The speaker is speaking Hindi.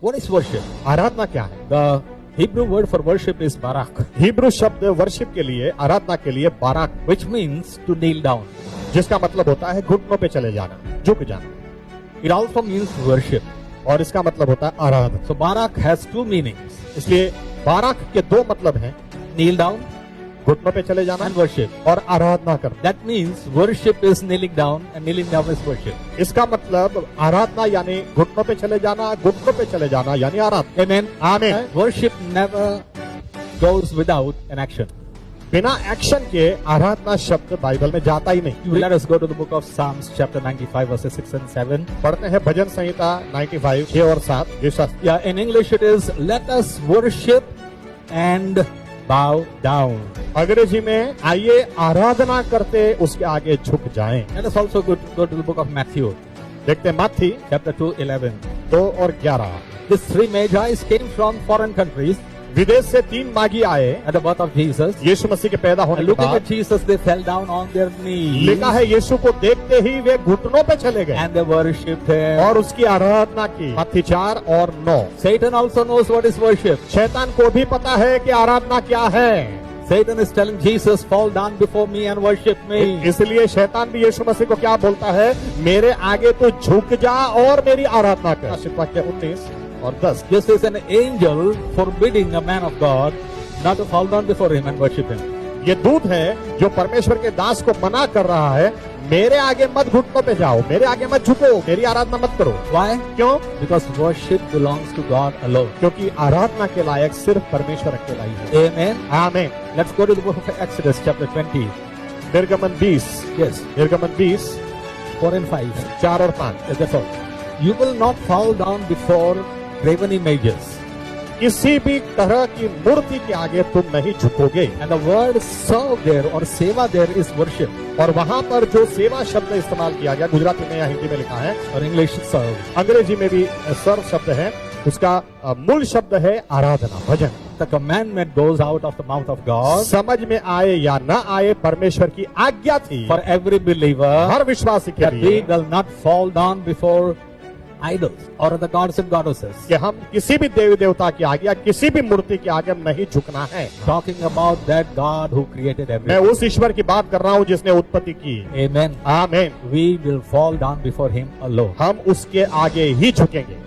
What is worship? आराधना क्या है? The Hebrew word for worship is barak, Hebrew शब्द वर्शिप के लिए, आराधना के लिए Barak, which means to kneel down. जिसका मतलब होता है घुटनों पे चले जाना, झुक जाना, It also means worship. और इसका मतलब होता है आराधना। So barak has two meanings: इसलिए बाराक के दो मतलब हैं, kneel down घुटनों पे चले जाना and worship. और आराधना करना। That means worship is kneeling down, and kneeling down is worship. इसका मतलब आराधना यानी घुटनों पे चले जाना, घुटनों पे चले जाना यानी आराधना। Amen. आमीन। Worship never goes without an action. बिना एक्शन के आराधना शब्द बाइबल में जाता ही नहीं। Let us go to the book of Psalms, chapter 95, verses 6 and 7. पढ़ते हैं भजन संहिता 95 6 और 7। ये शास्त्र Yeah, in English it is, let us worship and bow down. अंग्रेजी में आइए आराधना करते उसके आगे झुक जाएं। Let us also go to the book of Matthew, देखते हैं मत्ती chapter 2, 11. 2 और 11। These three magi's came from foreign countries विदेश से 3 मागी आए at the birth of Jesus. यीशु मसीह के पैदा होने And के looking बाद। at Jesus, they fell down on their knees लिखा है यीशु को देखते ही वे घुटनों पे चले गए and they worshipped him. और उसकी आराधना की। मत्ती 4 और 9। Satan also knows what is worship. शैतान को भी पता है कि आराधना क्या है। Satan is telling Jesus, fall down before me and worship me. इसलिए शैतान भी यीशु मसीह को क्या बोलता है, मेरे आगे तो झुक जा और मेरी आराधना कर। आशिक वाक्य 19 और 10। This is an angel forbidding a man of God not to fall down before him and worship him. ये दूत है जो परमेश्वर के दास को मना कर रहा है, मेरे आगे मत घुटनों पे जाओ, मेरे आगे मत झुको, मेरी आराधना मत करो। Why? क्यों? Because worship belongs to God alone. क्योंकि आराधना के लायक सिर्फ परमेश्वर अकेला ही है। Amen. आमीन। Let's go to the book of Exodus, chapter 20. निर्गमन 20। Yes, निर्गमन 20 4 and 5. 4 और 5। Therefore, you will not fall down before graven images. किसी भी तरह की मूर्ति के आगे तुम नहीं झुकोगे। And the word serve there or seva there is worship, और वहां पर जो सेवा शब्द इस्तेमाल किया गया, गुजराती में या हिंदी में लिखा है, or English serve. अंग्रेजी में भी सर्व शब्द है, उसका मूल शब्द है आराधना, भजन। The commandment goes out of the mouth of God समझ में आए या न आए परमेश्वर की आज्ञा थी for every believer हर विश्वासी के that we लिए will not fall down before idols or the gods and goddesses. कि हम किसी भी देवी देवता की आगे या किसी भी मूर्ति के आगे नहीं झुकना है। Talking about that God who created मैं everything. उस ईश्वर की बात कर रहा हूँ जिसने उत्पत्ति की। Amen. आमीन। We will fall down before him alone. हम उसके आगे ही झुकेंगे।